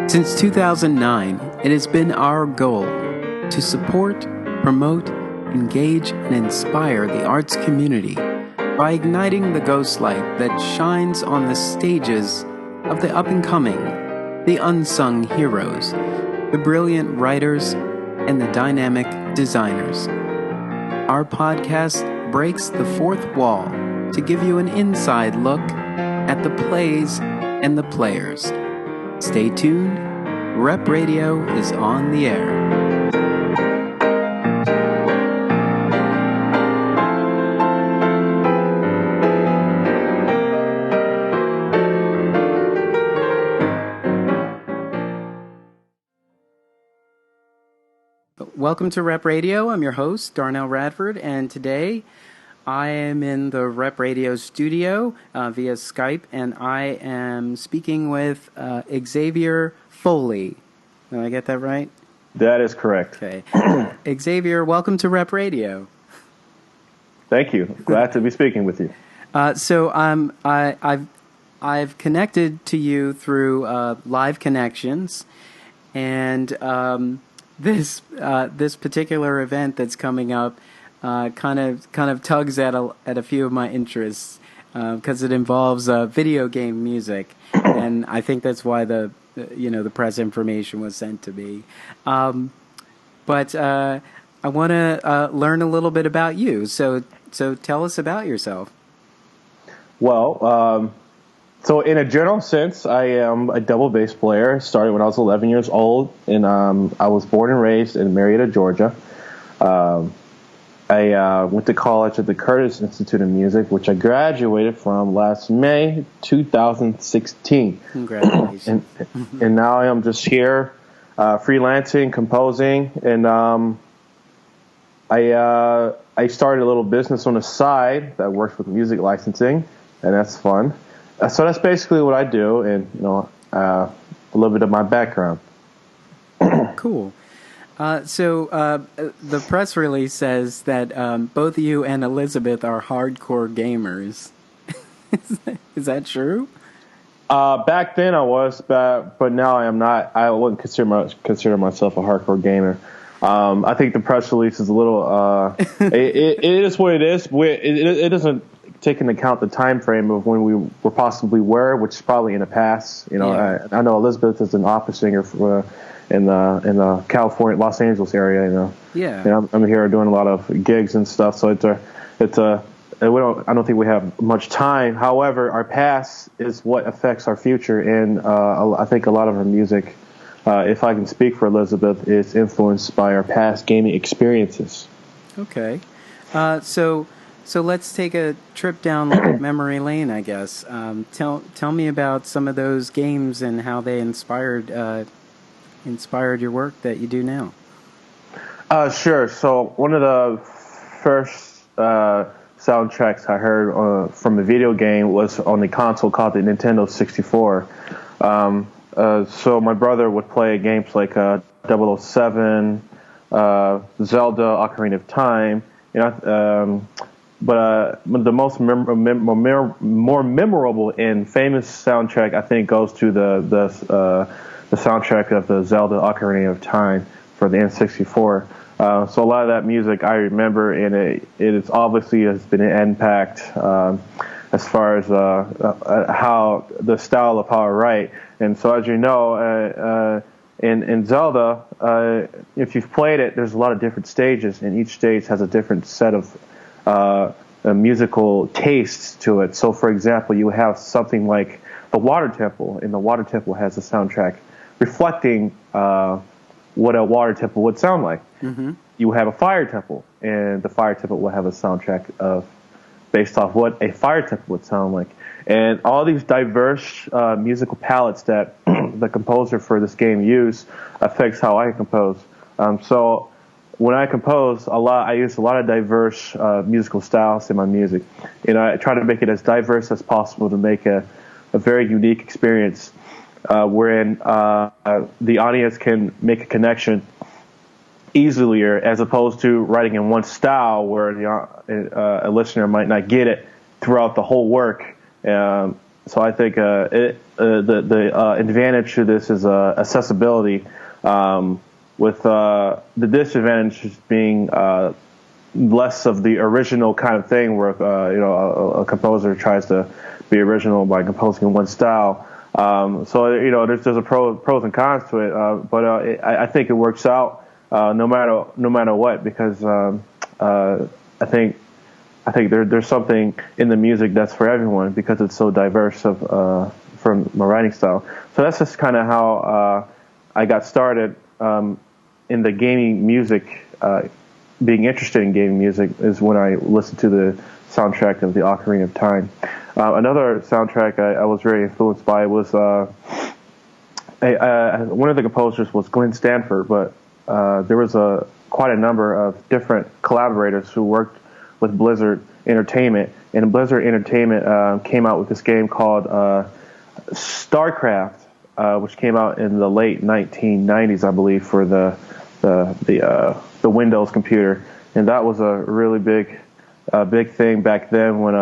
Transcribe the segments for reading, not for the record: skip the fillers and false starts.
Since 2009, it has been our goal to support, promote, engage, and inspire the arts community by igniting the ghost light that shines on the stages of the up-and-coming, the unsung heroes, the brilliant writers, and the dynamic designers. Our podcast breaks the fourth wall to give you an inside look at the plays and the players. Stay tuned. Rep Radio is on the air. Welcome to Rep Radio. I'm your host, Darnell Radford, and today I am in the Rep Radio studio via Skype, and I am speaking with Xavier Foley. Did I get that right? That is correct. Okay. Xavier, welcome to Rep Radio. Thank you. Glad to be speaking with you. I've connected to you through LiveConnections, and this particular event that's coming up kind of tugs at a few of my interests because it involves video game music, and I think that's why the press information was sent to me. But I want to learn a little bit about you. So tell us about yourself. Well, so in a general sense, I am a double bass player. Started when I was 11 years old, and I was born and raised in Marietta, Georgia. I went to college at the Curtis Institute of Music, which I graduated from last May 2016. Congratulations. And now I am just here freelancing, composing, and I started a little business on the side that works with music licensing, and that's fun. So that's basically what I do, and a little bit of my background. Cool. So the press release says that both you and Elizabeth are hardcore gamers. Is that true? Back then I was, but now I am not. I wouldn't consider myself a hardcore gamer. I think the press release is a little. It is what it is. It doesn't take into account the time frame of when we were possibly which is probably in the past. Yeah. I know Elizabeth is an opera singer in the California, Los Angeles area. Yeah. And I'm here doing a lot of gigs and stuff. So I don't think we have much time. However, our past is what affects our future, and I think a lot of our music, if I can speak for Elizabeth, is influenced by our past gaming experiences. Okay. So let's take a trip down memory lane, I guess. Tell me about some of those games and how they inspired your work that you do now. Sure. So one of the first soundtracks I heard from a video game was on the console called the Nintendo 64. So my brother would play games like 007, Zelda, Ocarina of Time, but the most more memorable and famous soundtrack, I think, goes to the soundtrack of the Zelda Ocarina of Time for the N64. So a lot of that music I remember, and it is obviously has been an impact as far as how the style of how I write. And so, as you know, in Zelda, if you've played it, there's a lot of different stages, and each stage has a different set of musical tastes to it. So, for example, you have something like the Water Temple, and the Water Temple has a soundtrack reflecting what a water temple would sound like. Mm-hmm. You have a Fire Temple, and the Fire Temple will have a soundtrack based off what a fire temple would sound like. And all these diverse musical palettes that the composer for this game used affects how I compose. So when I compose, I use a lot of diverse musical styles in my music. I try to make it as diverse as possible to make a very unique experience wherein the audience can make a connection easier, as opposed to writing in one style where a listener might not get it throughout the whole work. So I think the advantage to this is accessibility, with the disadvantage just being less of the original kind of thing where a composer tries to be original by composing in one style. So there's a pros and cons to it, but I think it works out no matter what, because I think there's something in the music that's for everyone because it's so diverse from my writing style. So that's just kind of how I got started in the gaming music. Being interested in gaming music is when I listened to the soundtrack of the Ocarina of Time. Another soundtrack I was very influenced by was one of the composers was Glenn Stanford, but there was quite a number of different collaborators who worked with Blizzard Entertainment, and Blizzard Entertainment came out with this game called StarCraft, which came out in the late 1990s, I believe, for the Windows computer, and that was a really big thing back then when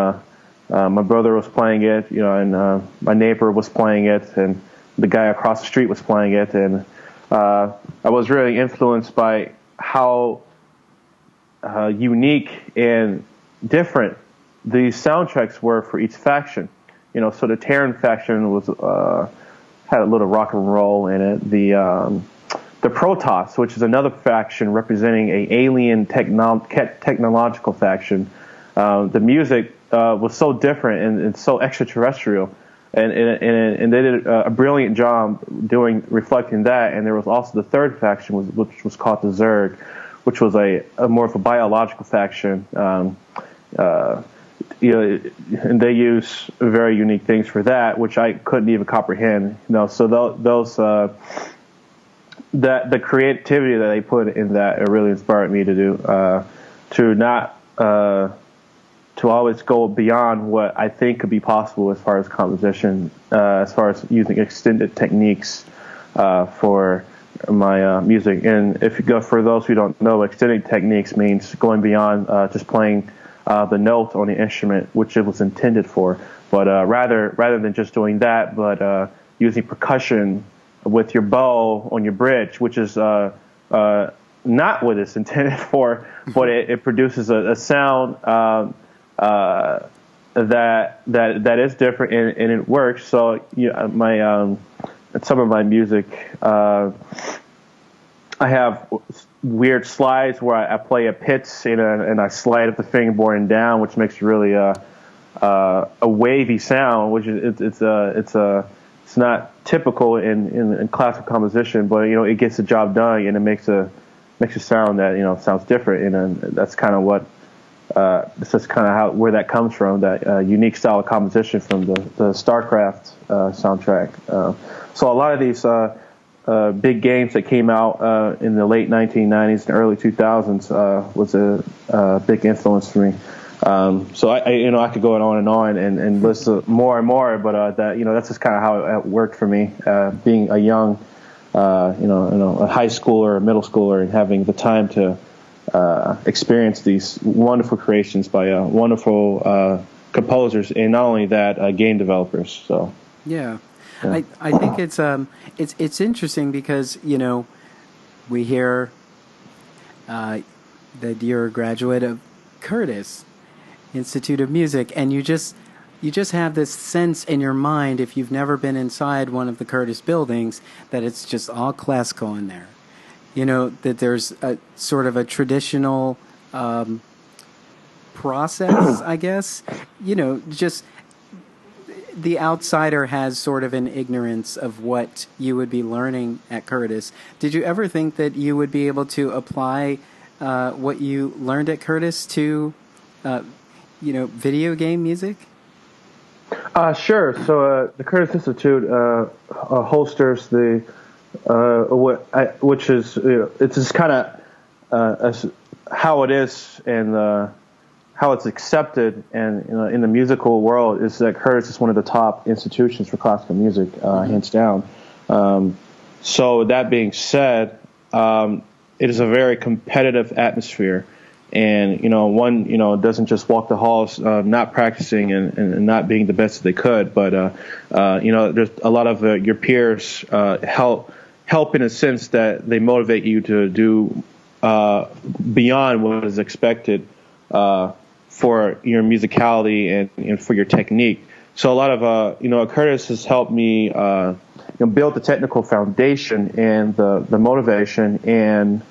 my brother was playing it, and my neighbor was playing it, and the guy across the street was playing it, and I was really influenced by how unique and different these soundtracks were for each faction. So the Terran faction was had a little rock and roll in it. The Protoss, which is another faction representing a alien technological faction, the music was so different and so extraterrestrial, and they did a brilliant job reflecting that. And there was also the third faction, which was called the Zerg, which was a more of a biological faction. And they use very unique things for that, which I couldn't even comprehend. So those the creativity that they put in that, it really inspired me to do to always go beyond what I think could be possible as far as composition, as far as using extended techniques for my music. And for those who don't know, extended techniques means going beyond just playing the note on the instrument, which it was intended for, but rather than just doing that, but using percussion with your bow on your bridge, which is not what it's intended for, but it produces a sound that is different, and it works. So some of my music, I have weird slides where I play a pitch and I slide up the fingerboard and down, which makes really a wavy sound, which it's not typical in classical composition, but it gets the job done, and it makes a sound that sounds different, and that's kind of what this is kind of where that comes from, that unique style of composition from the StarCraft soundtrack. So a lot of these big games that came out in the late 1990s and early 2000s was a big influence for me. So I could go on and list more and more, but that's just kind of how it worked for me, being a young, a high schooler, a middle schooler, and having the time to experience these wonderful creations by wonderful composers, and not only that, game developers. So yeah. I think it's interesting because we hear that you're a graduate of Curtis Institute of Music, and you just have this sense in your mind, if you've never been inside one of the Curtis buildings, that it's just all classical in there. That there's a sort of a traditional process, I guess. Just the outsider has sort of an ignorance of what you would be learning at Curtis. Did you ever think that you would be able to apply what you learned at Curtis to, video game music? Sure. So the Curtis Institute holsters the which is it's just kind of how it is, and how it's accepted, and in the musical world, is that Curtis is one of the top institutions for classical music, hands down. So that being said, it is a very competitive atmosphere, And one doesn't just walk the halls not practicing and not being the best that they could, but there's a lot of your peers help in a sense that they motivate you to do beyond what is expected for your musicality and for your technique. So a lot of Curtis has helped me build the technical foundation and the motivation and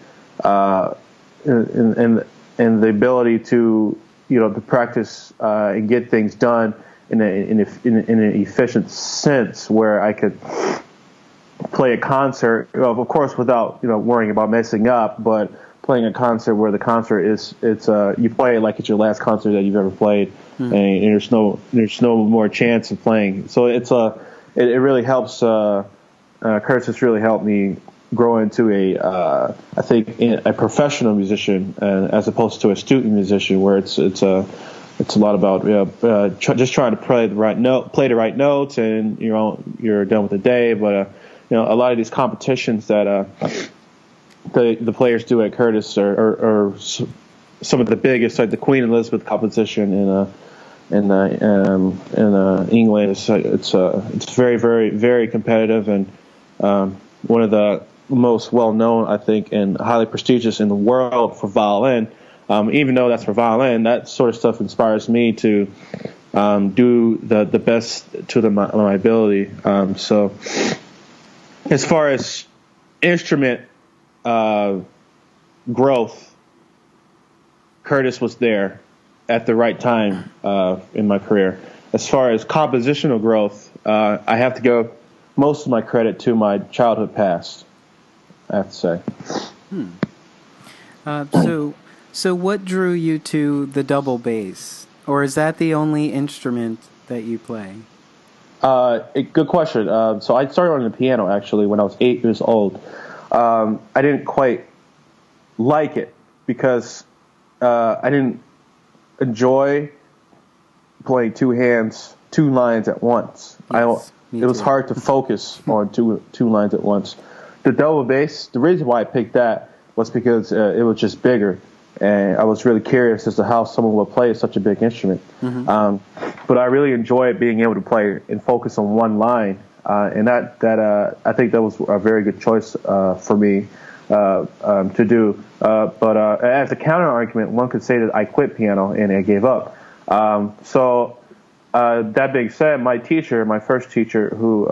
the ability to to practice and get things done in an efficient sense, where I could play a concert, of course, without worrying about messing up, but playing a concert where the concert it's you play it like it's your last concert that you've ever played, and there's no more chance of playing. So it really helps. Curtis has really helped me grow into I think a professional musician, as opposed to a student musician, where it's a lot about just trying to play the right notes, and you're done with the day. But a lot of these competitions that the players do at Curtis are some of the biggest, like the Queen Elizabeth competition in England. It's very, very, very competitive, and one of the most well-known, I think, and highly prestigious in the world for violin. Even though that's for violin, that sort of stuff inspires me to do the best to my ability. So as far as instrument growth, Curtis was there at the right time in my career. As far as compositional growth, I have to give most of my credit to my childhood past, I have to say. So what drew you to the double bass? Or is that the only instrument that you play? Good question. So I started on the piano, actually, when I was 8 years old. I didn't quite like it because I didn't enjoy playing two lines at once. Yes, it was hard to focus on two lines at once. The double bass, the reason why I picked that was because it was just bigger, and I was really curious as to how someone would play such a big instrument. Mm-hmm. But I really enjoyed being able to play and focus on one line, and that I think that was a very good choice for me to do. But as a counter argument, one could say that I quit piano and I gave up. So that being said, my first teacher, who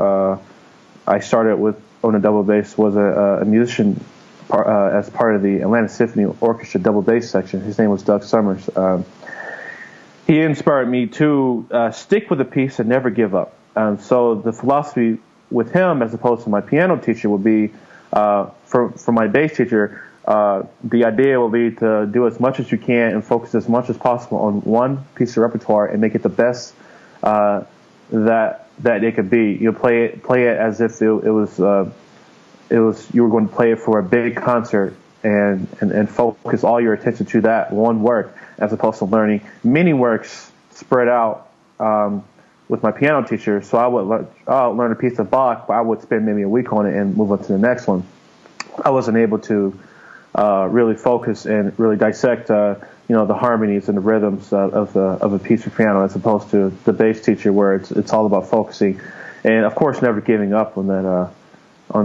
I started with on a double bass, was a musician as part of the Atlanta Symphony Orchestra double bass section. His name was Doug Summers. He inspired me to stick with a piece and never give up. So the philosophy with him, as opposed to my piano teacher, would be for my bass teacher, the idea will be to do as much as you can and focus as much as possible on one piece of repertoire and make it the best that it could be. You play it as if it was you were going to play it for a big concert and focus all your attention to that one work, as opposed to learning many works spread out with my piano teacher. So I'll learn a piece of Bach, but I would spend maybe a week on it and move on to the next one. I wasn't able to really focus and really dissect the harmonies and the rhythms of a piece of piano, as opposed to the bass teacher, where it's all about focusing and, of course, never giving up on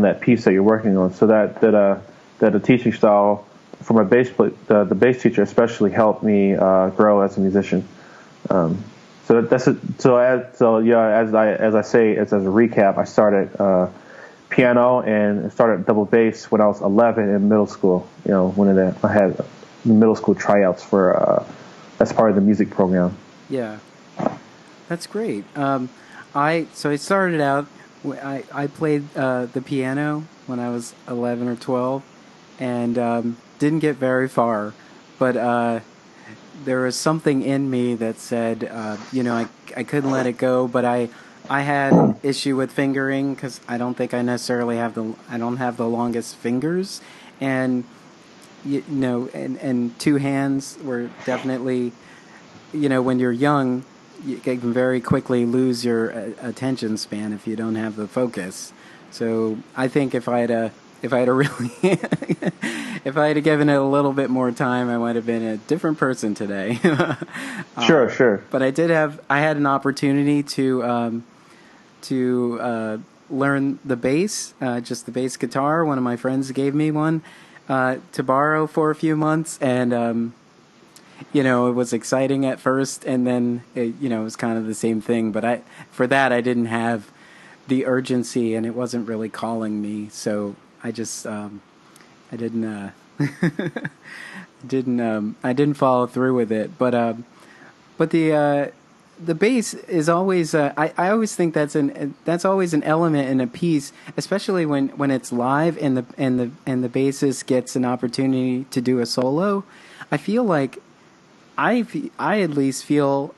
that piece that you're working on. So that the teaching style for my the bass teacher especially helped me grow as a musician. So as I say, as a recap, I started piano and started double bass when I was 11 in middle school. I had middle school tryouts for as part of the music program. Yeah, that's great. I started out. I played the piano when I was 11 or 12, and didn't get very far. But there was something in me that said, I couldn't let it go. But I had an issue with fingering, because I don't think I necessarily I don't have the longest fingers, and and two hands were definitely, when you're young, you can very quickly lose your attention span if you don't have the focus. So I think if I had if I had really, if I had given it a little bit more time, I might have been a different person today. Sure. But I had an opportunity to learn the bass, just the bass guitar. One of my friends gave me one to borrow for a few months, and it was exciting at first, and then it was kind of the same thing. But I didn't have the urgency, and it wasn't really calling me, so I just I didn't I didn't follow through with it. But the bass is always I always think that's always an element in a piece, especially when it's live and the bassist gets an opportunity to do a solo. I feel like I at least feel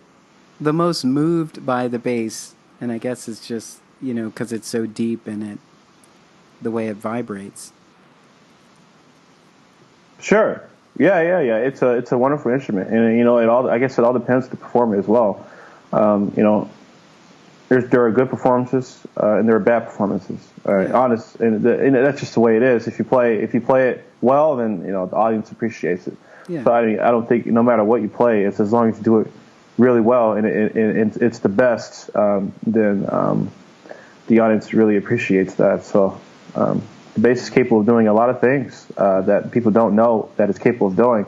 the most moved by the bass, and I guess it's just because it's so deep in the way it vibrates. Sure. Yeah. It's a wonderful instrument, and I guess it all depends on the performer as well. There are good performances and there are bad performances. Honest, and that's just the way it is. If you play it well, then the audience appreciates it. Yeah. So I don't think no matter what you play, it's as long as you do it really well and it's the best, then the audience really appreciates that. So the bass is capable of doing a lot of things that people don't know that it's capable of doing,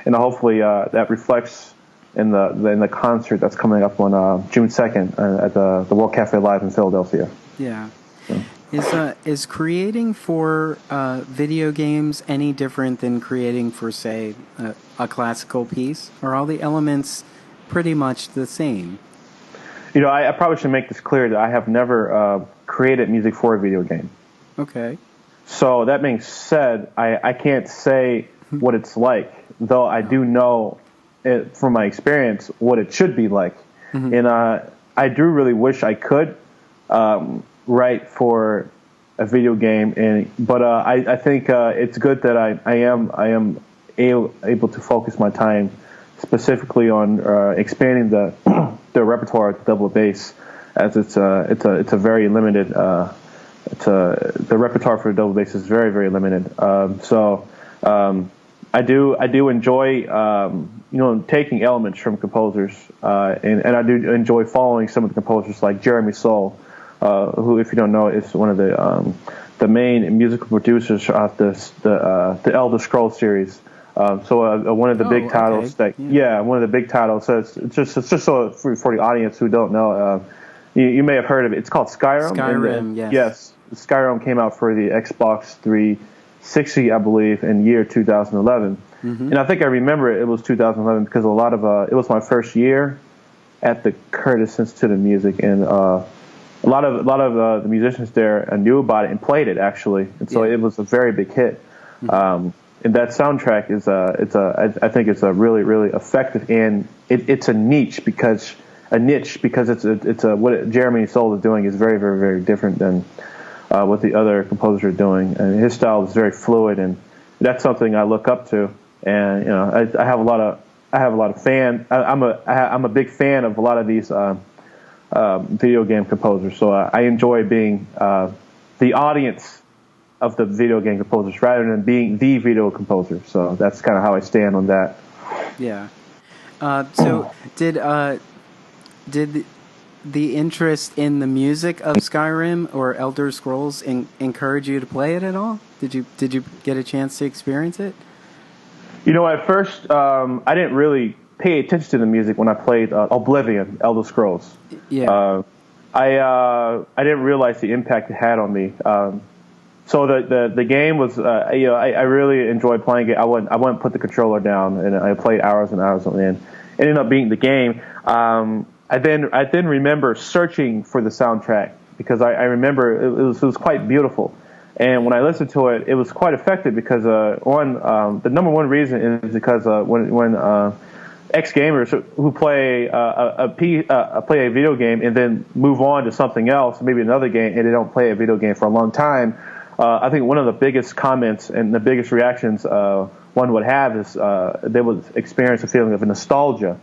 and hopefully that reflects in the concert that's coming up on June 2nd at the World Cafe Live in Philadelphia. Yeah. So. Is creating for video games any different than creating for, say, a classical piece? Are all the elements pretty much the same? I probably should make this clear that I have never created music for a video game. Okay. So that being said, I can't say what it's like, though I do know from my experience what it should be like. Mm-hmm. And I do really wish I could write for a video game, but I think it's good that I am able to focus my time specifically on expanding the repertoire of the double bass, as it's a very limited. The repertoire for the double bass is very, very limited. I do enjoy taking elements from composers, and I do enjoy following some of the composers like Jeremy Soule, who, if you don't know, is one of the main musical producers of the Elder Scrolls series. One of the big titles one of the big titles. So it's just so for the audience who don't know, you may have heard of it. It's called Skyrim. Skyrim, yes. Yes, Skyrim came out for the Xbox 360, I believe, in year 2011. Mm-hmm. And I think I remember it was 2011 because a lot of it was my first year at the Curtis Institute of Music, and a lot of the musicians there knew about it and played it actually, and so it was a very big hit. Mm-hmm. And that soundtrack is I think it's a really, really effective, and it's a niche because it's what Jeremy Soule is doing is very, very, very different than what the other composers are doing, and his style is very fluid, and that's something I look up to. And I have a lot of fan. I'm a big fan of a lot of these video game composers. So I enjoy being the audience of the video game composers rather than being the video composer. So that's kind of how I stand on that. Yeah. So did the interest in the music of Skyrim or Elder Scrolls encourage you to play it at all? Did you get a chance to experience it? At first, I didn't really pay attention to the music when I played Oblivion, Elder Scrolls. Yeah. I didn't realize the impact it had on me. So the game was, I really enjoyed playing it. I wouldn't put the controller down, and I played hours and hours on end. It ended up beating the game. I then remember searching for the soundtrack because I remember it was quite beautiful. And when I listened to it, it was quite effective because the number one reason is because when ex-gamers who play play a video game and then move on to something else, maybe another game, and they don't play a video game for a long time, I think one of the biggest comments and the biggest reactions one would have is they would experience a feeling of nostalgia.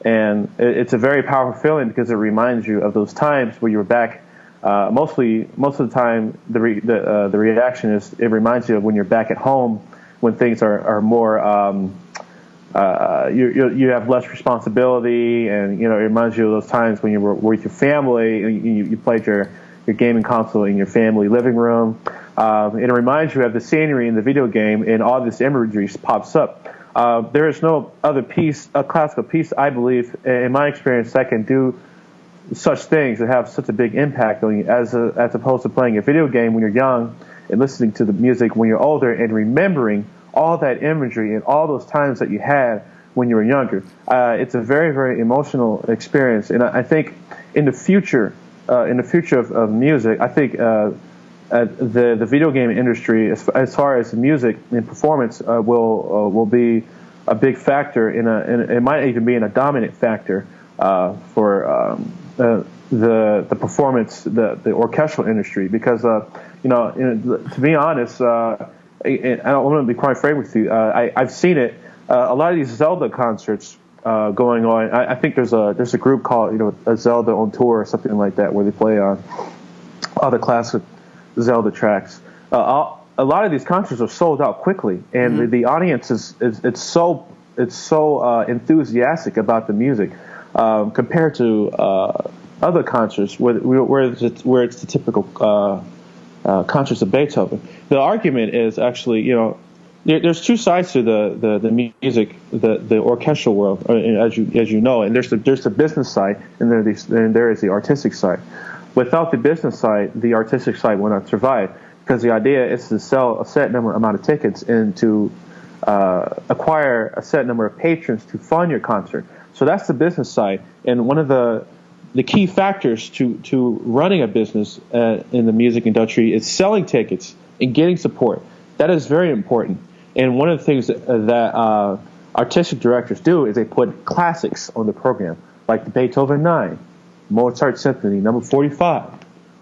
And it's a very powerful feeling because it reminds you of those times where you were back most of the time, the reaction is it reminds you of when you're back at home, when things are more you have less responsibility, and it reminds you of those times when you were with your family and you played your gaming console in your family living room. And it reminds you of the scenery in the video game, and all this imagery pops up. There is no other piece, a classical piece, I believe, in my experience, that can do such things that have such a big impact on you as opposed to playing a video game when you're young and listening to the music when you're older and remembering all that imagery and all those times that you had when you were younger. It's a very, very emotional experience, and I think in the future of music, I think the video game industry, as far as music and performance, will be a big factor. It might even be in a dominant factor for the performance, the orchestral industry, because to be honest, I want to be quite frank with you. I've seen it. A lot of these Zelda concerts going on. I think there's a group called a Zelda on Tour or something like that, where they play on all the classic Zelda tracks. A lot of these concerts are sold out quickly, and the audience is so enthusiastic about the music compared to other concerts where it's the typical concerts of Beethoven. The argument is actually, there's two sides to the music, the orchestral world, as you know, and there's the business side, and there is the artistic side. Without the business side, the artistic side will not survive, because the idea is to sell a set amount of tickets and to acquire a set number of patrons to fund your concert. So that's the business side, and one of the key factors to running a business in the music industry is selling tickets and getting support. That is very important. And one of the things that artistic directors do is they put classics on the program, like the Beethoven 9, Mozart Symphony Number 45,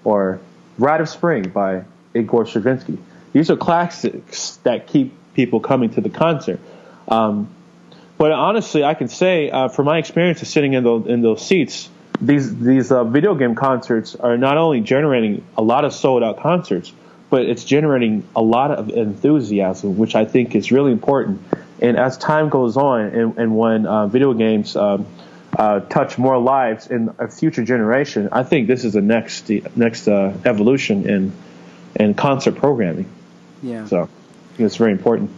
or Rite of Spring by Igor Stravinsky. These are classics that keep people coming to the concert. But honestly, I can say, from my experience of sitting in those seats, these video game concerts are not only generating a lot of sold-out concerts, but it's generating a lot of enthusiasm, which I think is really important. And as time goes on, and when video games touch more lives in a future generation, I think this is the next evolution in concert programming. Yeah. So I think it's very important.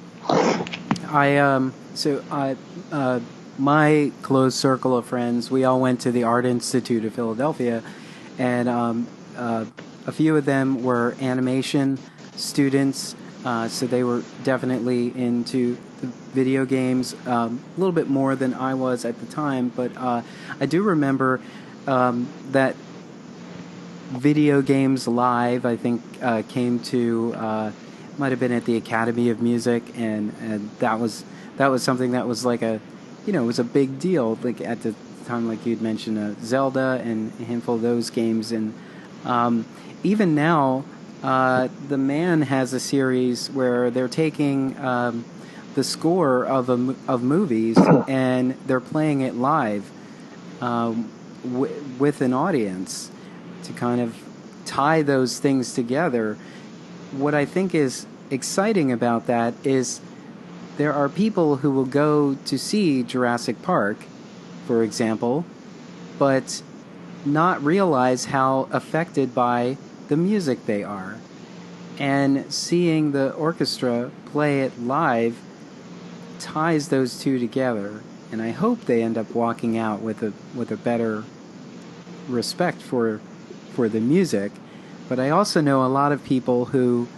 My close circle of friends, we all went to the Art Institute of Philadelphia, and a few of them were animation students, so they were definitely into the video games a little bit more than I was at the time, but I do remember that Video Games Live, I think, came to, might have been at the Academy of Music, and that was something that was like it was a big deal, like at the time, like you'd mentioned, Zelda and a handful of those games. And even now, The Man has a series where they're taking the score of movies and they're playing it live with an audience to kind of tie those things together. What I think is exciting about that is there are people who will go to see Jurassic Park, for example, but not realize how affected by the music they are. And seeing the orchestra play it live ties those two together. And I hope they end up walking out with a better respect for the music. But I also know a lot of people who,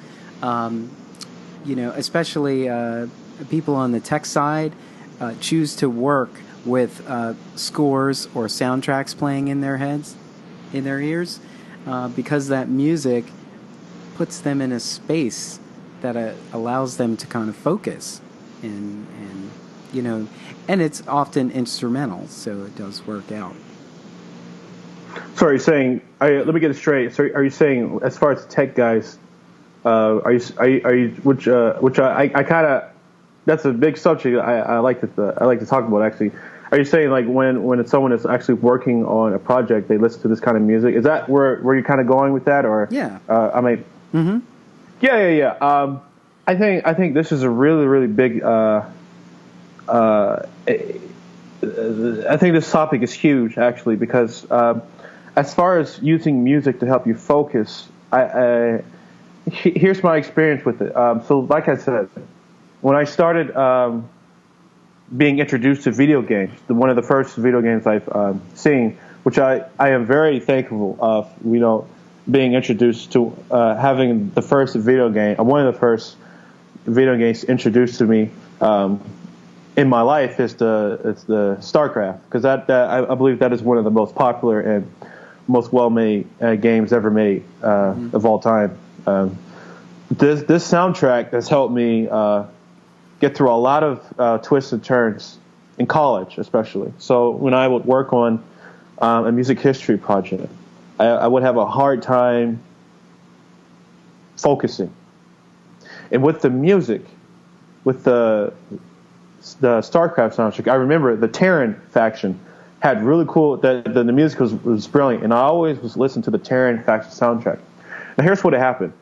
especially people on the tech side, choose to work with scores or soundtracks playing in their heads, in their ears, because that music puts them in a space that allows them to kind of focus, and it's often instrumental, so it does work out. So are you saying? Let me get it straight. So are you saying, as far as tech guys, are you which I kind of, that's a big subject I like to talk about, actually. Are you saying like when someone is actually working on a project, they listen to this kind of music? Is that where you're kind of going with that, or Yeah. I mean, yeah. I think this is a really big. I think this topic is huge actually because as far as using music to help you focus, here's my experience with it. So, like I said, when I started being introduced to video games, one of the first video games I've seen, which I am very thankful of, being introduced to having the first video game, one of the first video games introduced to me in my life is the StarCraft, because I believe that is one of the most popular and most well-made games ever made of all time. This soundtrack has helped me get through a lot of twists and turns in college, especially. So when I would work on a music history project, I would have a hard time focusing. And with the music, with the StarCraft soundtrack, I remember the Terran faction had really cool. The music was brilliant, and I always was listening to the Terran faction soundtrack. Now here's what happened.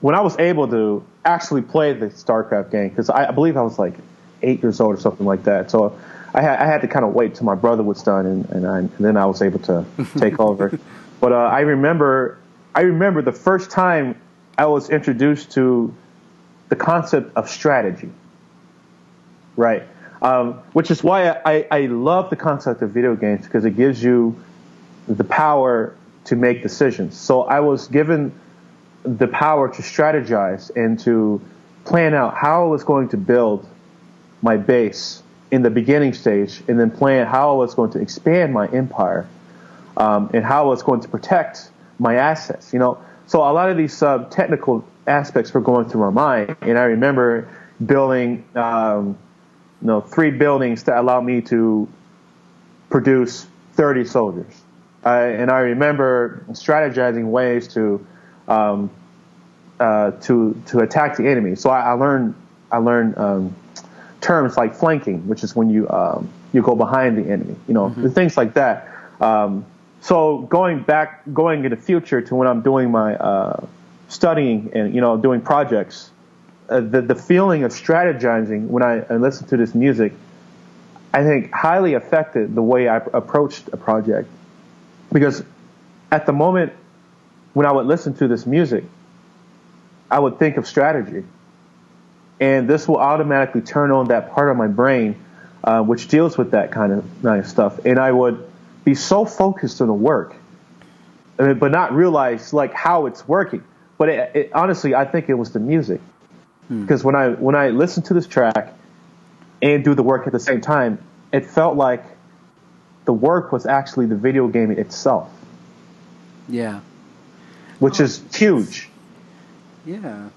When I was able to actually play the StarCraft game, because I believe I was like 8 years old or something like that, so I had to kind of wait till my brother was done, and then I was able to take over. But I remember the first time I was introduced to the concept of strategy, right? Which is why I love the concept of video games, because it gives you the power to make decisions. So I was given the power to strategize and to plan out how I was going to build my base in the beginning stage, and then plan how I was going to expand my empire, and how I was going to protect my assets. So a lot of these technical aspects were going through my mind, and I remember building 3 buildings that allowed me to produce 30 soldiers. And I remember strategizing ways to attack the enemy. So I learned terms like flanking, which is when you go behind the enemy. Things like that. So going in the future to when I'm doing my studying and doing projects, the feeling of strategizing when I listen to this music, I think highly affected the way I approached a project. Because at the moment when I would listen to this music, I would think of strategy. And this will automatically turn on that part of my brain which deals with that kind of stuff. And I would be so focused on the work, but not realize like how it's working. But it honestly, I think it was the music. Because when I listen to this track and do the work at the same time, it felt like the work was actually the video game itself. Yeah. Which is huge. Yeah.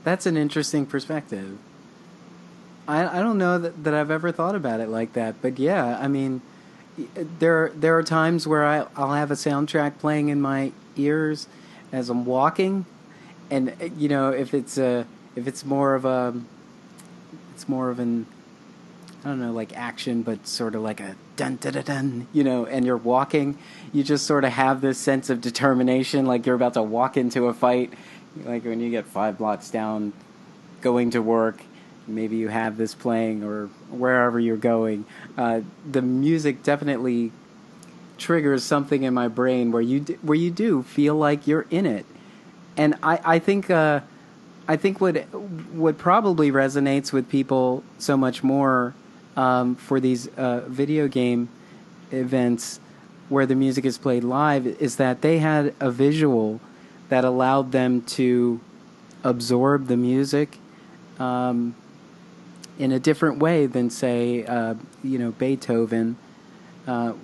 That's an interesting perspective. I don't know that I've ever thought about it like that, but yeah, I mean, there are times where I'll have a soundtrack playing in my ears as I'm walking, and if it's more of an I don't know, like action, but sort of like a dun dun dun dun, and you're walking, you just sort of have this sense of determination, like you're about to walk into a fight, like when you get 5 blocks down, going to work, maybe you have this playing, or wherever you're going. The music definitely triggers something in my brain where you do feel like you're in it, and I think what probably resonates with people so much more for these video game events where the music is played live is that they had a visual that allowed them to absorb the music in a different way than, say, Beethoven, where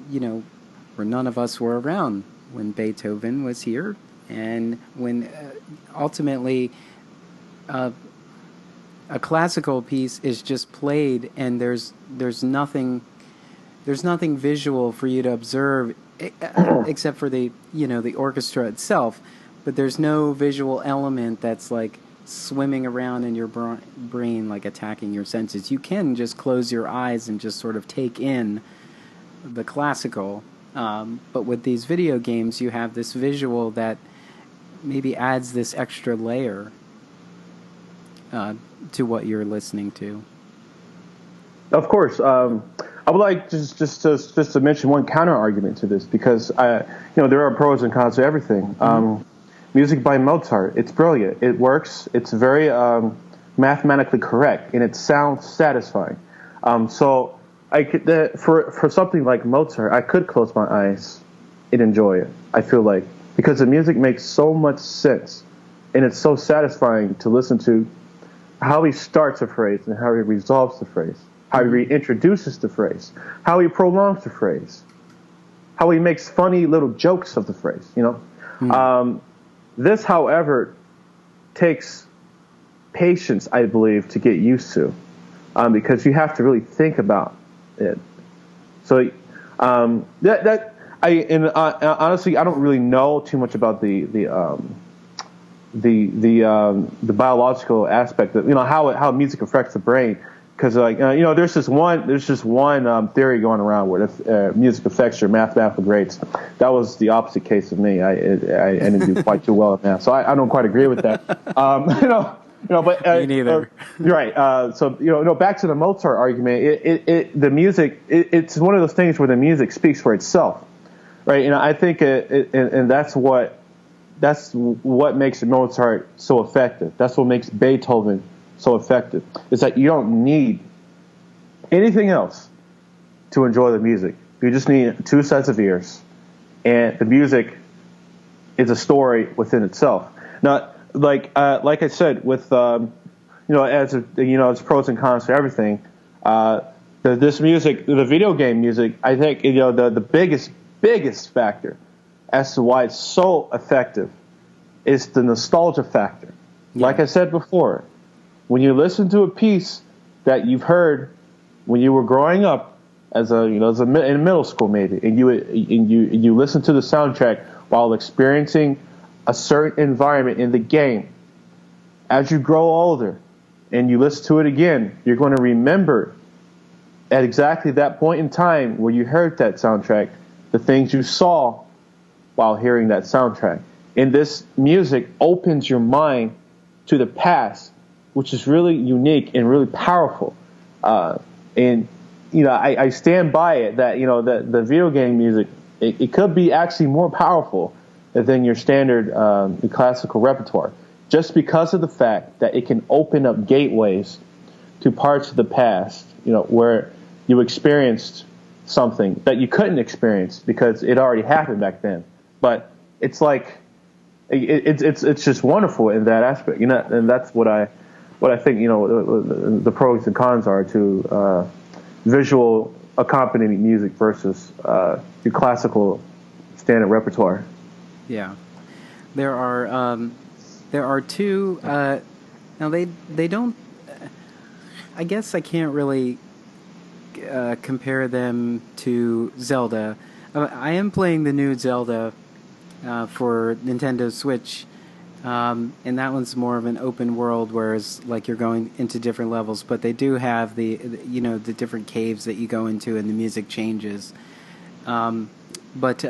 none of us were around when Beethoven was here, and when ultimately a classical piece is just played, and there's nothing visual for you to observe except for the orchestra itself, but there's no visual element that's like swimming around in your brain, like attacking your senses. You can just close your eyes and just sort of take in the classical. But with these video games, you have this visual that maybe adds this extra layer to what you're listening to. Of course, I would like just to mention one counter argument to this, because there are pros and cons to everything. Music by Mozart, it's brilliant. It works. It's very mathematically correct, and it sounds satisfying. So I could, for something like Mozart, I could close my eyes and enjoy it. I feel like, because the music makes so much sense, and it's so satisfying to listen to how he starts a phrase and how he resolves the phrase, how he reintroduces the phrase, how he prolongs the phrase, how he makes funny little jokes of the phrase. This, however, takes patience, I believe, to get used to, because you have to really think about it. So honestly, I don't really know too much about the biological aspect of how music affects the brain, because there's just one theory going around where if music affects your mathematical grades. That was the opposite case of me. I didn't do quite too well at math, so I don't quite agree with that. But me neither. Right. So back to the Mozart argument. The music. It's one of those things where the music speaks for itself, right? And I think and that's what makes Mozart so effective. That's what makes Beethoven so effective. Is that you don't need anything else to enjoy the music. You just need two sets of ears, and the music is a story within itself. Now, like I said, with as pros and cons to everything. This music, the video game music, I think the biggest factor as to why it's so effective is the nostalgia factor. Yeah. Like I said before, when you listen to a piece that you've heard when you were growing up, in middle school maybe, and you listen to the soundtrack while experiencing a certain environment in the game, as you grow older and you listen to it again, you're going to remember at exactly that point in time where you heard that soundtrack, the things you saw while hearing that soundtrack. And this music opens your mind to the past, which is really unique and really powerful. And I stand by it that the video game music, it could be actually more powerful than your standard classical repertoire, just because of the fact that it can open up gateways to parts of the past, where you experienced something that you couldn't experience because it already happened back then. But it's like it's just wonderful in that aspect, and that's what I think the pros and cons are to visual accompaniment music versus your classical standard repertoire. Yeah, there are two. Now they don't. I guess I can't really compare them to Zelda. I am playing the new Zelda for Nintendo Switch, and that one's more of an open world, whereas like you're going into different levels. But they do have the different caves that you go into, and the music changes. But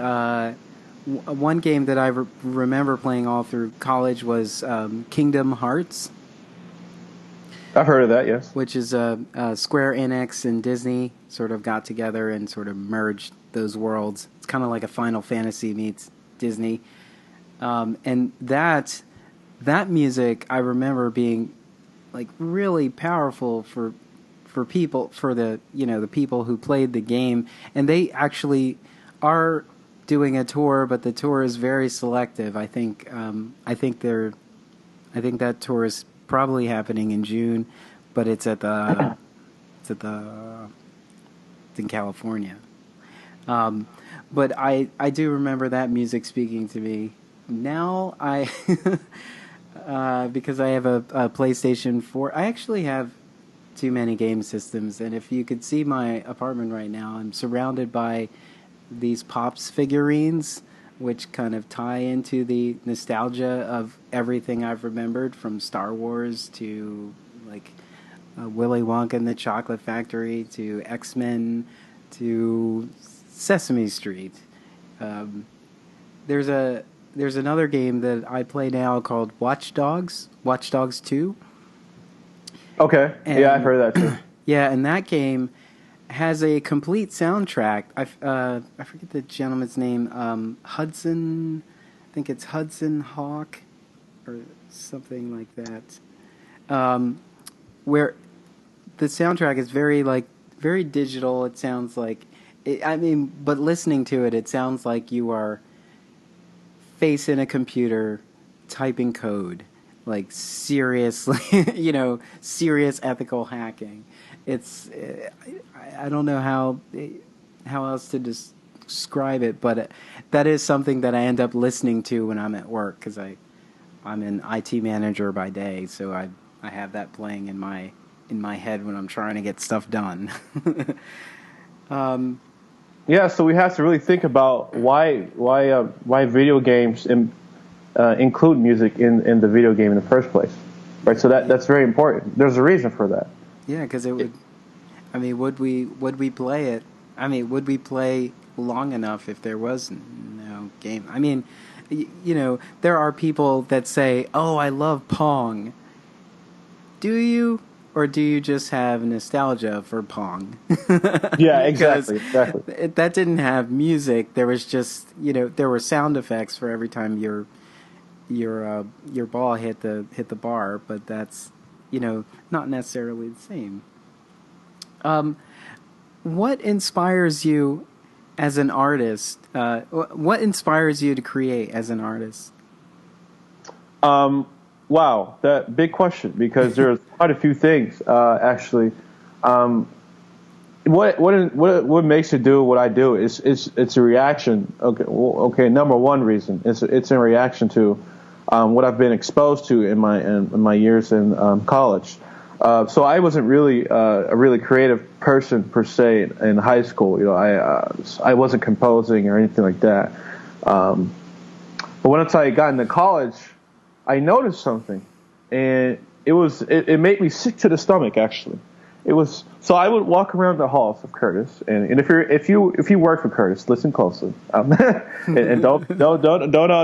one game that I remember playing all through college was Kingdom Hearts. I've heard of that, yes. Which is Square Enix and Disney sort of got together and sort of merged those worlds. It's kind of like a Final Fantasy meets Disney. And that music I remember being like really powerful for people, for the the people who played the game, and they actually are doing a tour, but the tour is very selective. I think that tour is probably happening in June, but it's in California. But I do remember that music speaking to me. Now because I have a PlayStation 4, I actually have too many game systems, and if you could see my apartment right now, I'm surrounded by these Pops figurines which kind of tie into the nostalgia of everything I've remembered, from Star Wars to like Willy Wonka and the Chocolate Factory to X-Men to Sesame Street. There's another game that I play now called Watch Dogs 2. Okay. And, yeah, I've heard of that too. Yeah, and that game has a complete soundtrack. I forget the gentleman's name. Hudson, I think it's Hudson Hawk or something like that. Where the soundtrack is very digital. It sounds like, but listening to it, it sounds like you are facing a computer typing code, like seriously, serious ethical hacking. It's I don't know how else to describe it, but that is something that I end up listening to when I'm at work, because I'm an IT manager by day, so I have that playing in my head when I'm trying to get stuff done. Yeah, so we have to really think about why video games include music in the video game in the first place, right? So that's very important. There's a reason for that. Yeah, because it would. Would we play it? Would we play long enough if there was no game? There are people that say, "Oh, I love Pong." Do you? Or do you just have nostalgia for Pong? Yeah, exactly. That didn't have music. There was just, there were sound effects for every time your ball hit the bar, but that's, not necessarily the same. What inspires you as an artist? What inspires you to create as an artist? Wow, that big question, because there's quite a few things actually. What makes you do what I do is it's a reaction. Okay. Number one reason it's in reaction to what I've been exposed to in my years in college. So I wasn't really a really creative person per se in high school. I wasn't composing or anything like that. But once I got into college, I noticed something, and it made me sick to the stomach. Actually, so I would walk around the halls of Curtis, and if you work for Curtis, listen closely, and don't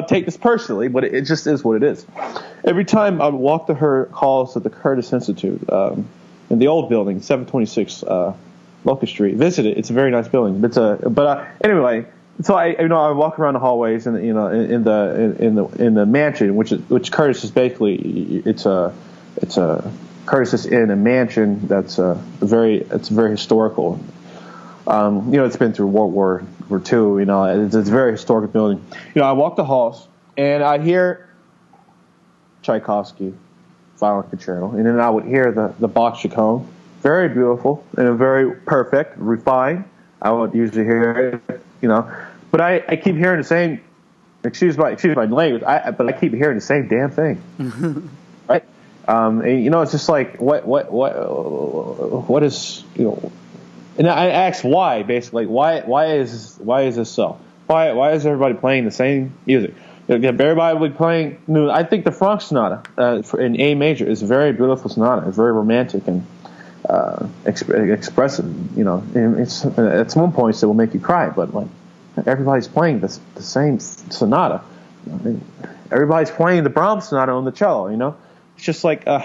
take this personally, but it just is what it is. Every time I would walk the halls of the Curtis Institute in the old building, 726 Locust Street, visit it. It's a very nice building. Anyway. So I walk around the hallways in the mansion, which Curtis is basically it's a Curtis is in a mansion that's very historical. It's been through World War II. It's a very historic building. I walk the halls and I hear Tchaikovsky, Violin Concerto, and then I would hear the Bach Chaconne, very beautiful and very perfect, refined. I would usually hear it. But I keep hearing the same. Excuse my language. But I keep hearing the same damn thing, right? And, it's just like what is And I asked why, basically, why is this so? Why is everybody playing the same music? Everybody would be playing. I think the Franck Sonata in A major is a very beautiful sonata. It's very romantic and expressive. And it's at some points it will make you cry, but like. Everybody's playing the same sonata. Everybody's playing the Brahms sonata on the cello. It's just like, do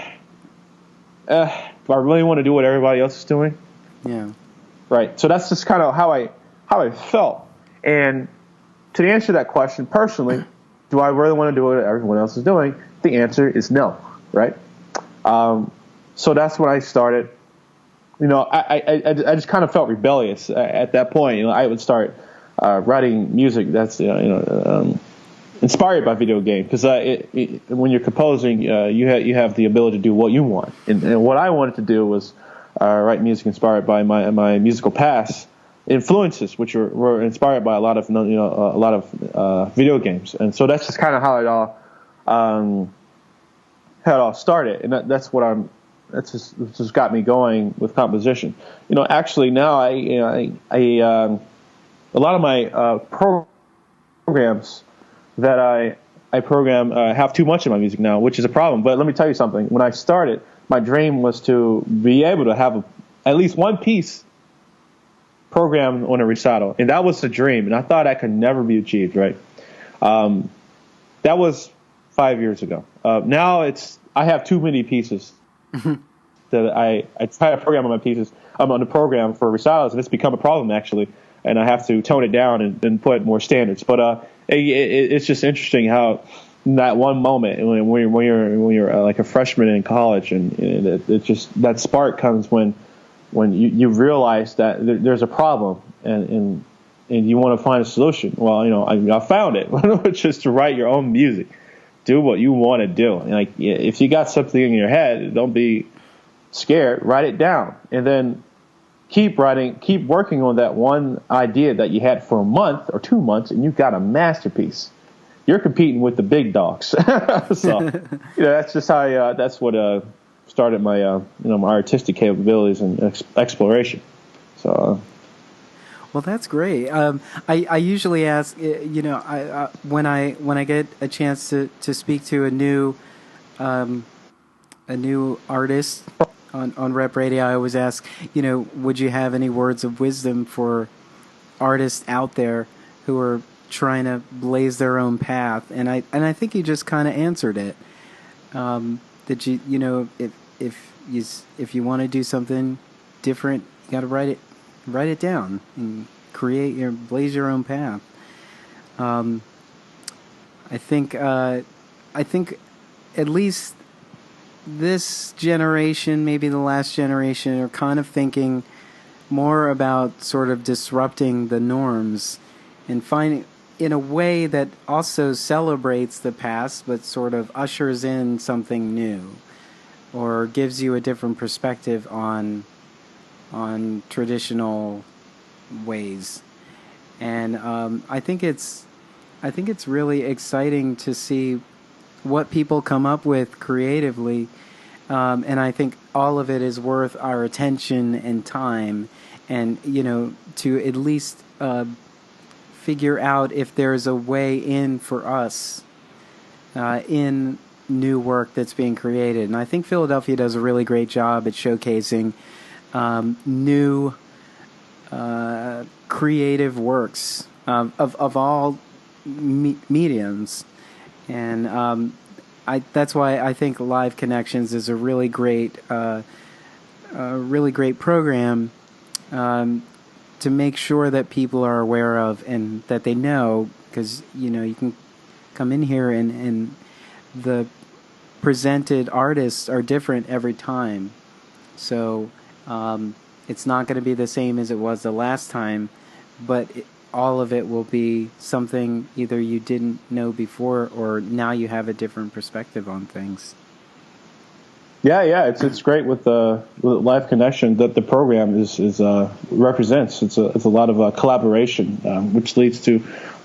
I really want to do what everybody else is doing? Yeah. Right. So that's just kind of how I felt. And to answer that question personally, do I really want to do what everyone else is doing? The answer is no. Right. So that's when I started. I just kind of felt rebellious at that point. I would start. Writing music that's inspired by video game, because when you're composing, you have the ability to do what you want, and what I wanted to do was write music inspired by my musical past influences, which were inspired by a lot of video games, and so that's just kind of how it all started, and that's just got me going with composition. Actually now I a lot of my programs that I program have too much in my music now, which is a problem. But let me tell you something. When I started, my dream was to be able to have at least one piece programmed on a recital, and that was the dream. And I thought that could never be achieved, right? That was 5 years ago. Now I have too many pieces that I try to program on my pieces. I'm on the program for recitals, and it's become a problem actually. And I have to tone it down and put more standards. But it's just interesting how in that one moment when you're like a freshman in college, and it just that spark comes when you realize that there's a problem and you want to find a solution. Well, I found it, which is to write your own music, do what you want to do. Like if you got something in your head, don't be scared. Write it down, and then keep writing, keep working on that one idea that you had for a month or 2 months, and you've got a masterpiece. You're competing with the big dogs. So, that's just how that's what started my my artistic capabilities and exploration. So. Well, that's great. I usually ask, when I get a chance to speak to a new artist on Rep Radio, I always ask, would you have any words of wisdom for artists out there who are trying to blaze their own path? And I think you just kind of answered it. That if you want to do something different, you got to write it down and blaze your own path. I think at least this generation, maybe the last generation, are kind of thinking more about sort of disrupting the norms and finding in a way that also celebrates the past but sort of ushers in something new or gives you a different perspective on traditional ways. And I think it's really exciting to see what people come up with creatively, and I think all of it is worth our attention and time, and to at least figure out if there's a way in for us in new work that's being created. And I think Philadelphia does a really great job at showcasing new creative works of all mediums. And that's why I think LiveConnections is a really great program to make sure that people are aware of and that they know, because you can come in here and the presented artists are different every time, so it's not going to be the same as it was the last time, but all of it will be something either you didn't know before or now you have a different perspective on things. Yeah, it's great with Live Connection that the program is represents. It's a lot of collaboration, which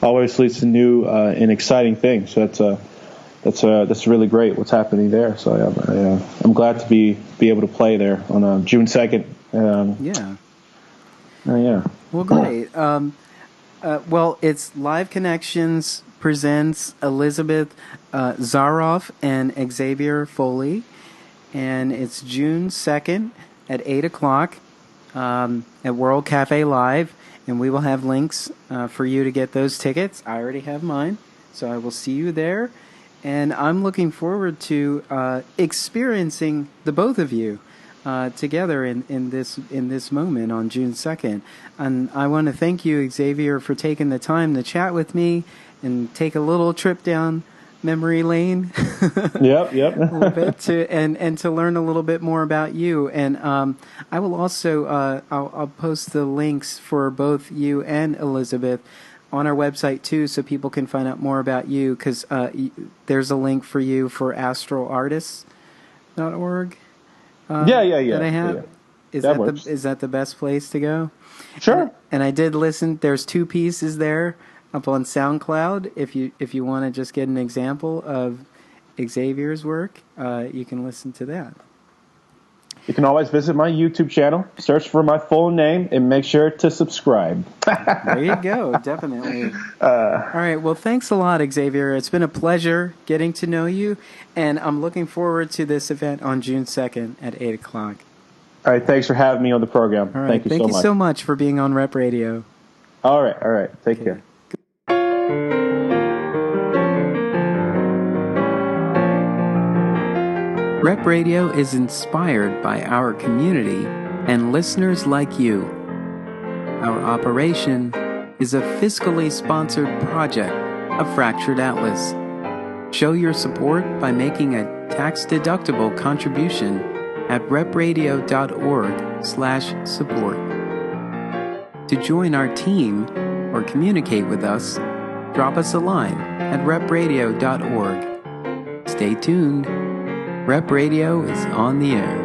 always leads to new and exciting things. So that's really great what's happening there. So I'm glad to be able to play there on June 2nd. Yeah. Yeah. Well, great. Well, it's LiveConnections Presents Elizabeth Zharoff and Xavier Foley, and it's June 2nd at 8 o'clock at World Cafe Live, and we will have links for you to get those tickets. I already have mine, so I will see you there, and I'm looking forward to experiencing the both of you together in this moment on June 2nd. And I want to thank you, Xavier, for taking the time to chat with me and take a little trip down memory lane. Yep. A little bit to learn a little bit more about you. And I will also I'll post the links for both you and Elizabeth on our website too, so people can find out more about you, because there's a link for you for astralartists.org. Yeah. That I have. Yeah. Is that the best place to go? Sure. And I did listen. There's 2 pieces there up on SoundCloud. If you want to just get an example of Xavier's work, you can listen to that. You can always visit my YouTube channel, search for my full name, and make sure to subscribe. There you go, definitely. All right, well, thanks a lot, Xavier. It's been a pleasure getting to know you, and I'm looking forward to this event on June 2nd at 8 o'clock. All right, thanks for having me on the program. All right, thank you so much for being on Rep Radio. All right. Take care. Rep Radio is inspired by our community and listeners like you. Our operation is a fiscally sponsored project of Fractured Atlas. Show your support by making a tax-deductible contribution at repradio.org/support. To join our team or communicate with us, drop us a line at repradio.org. Stay tuned. Rep Radio is on the air.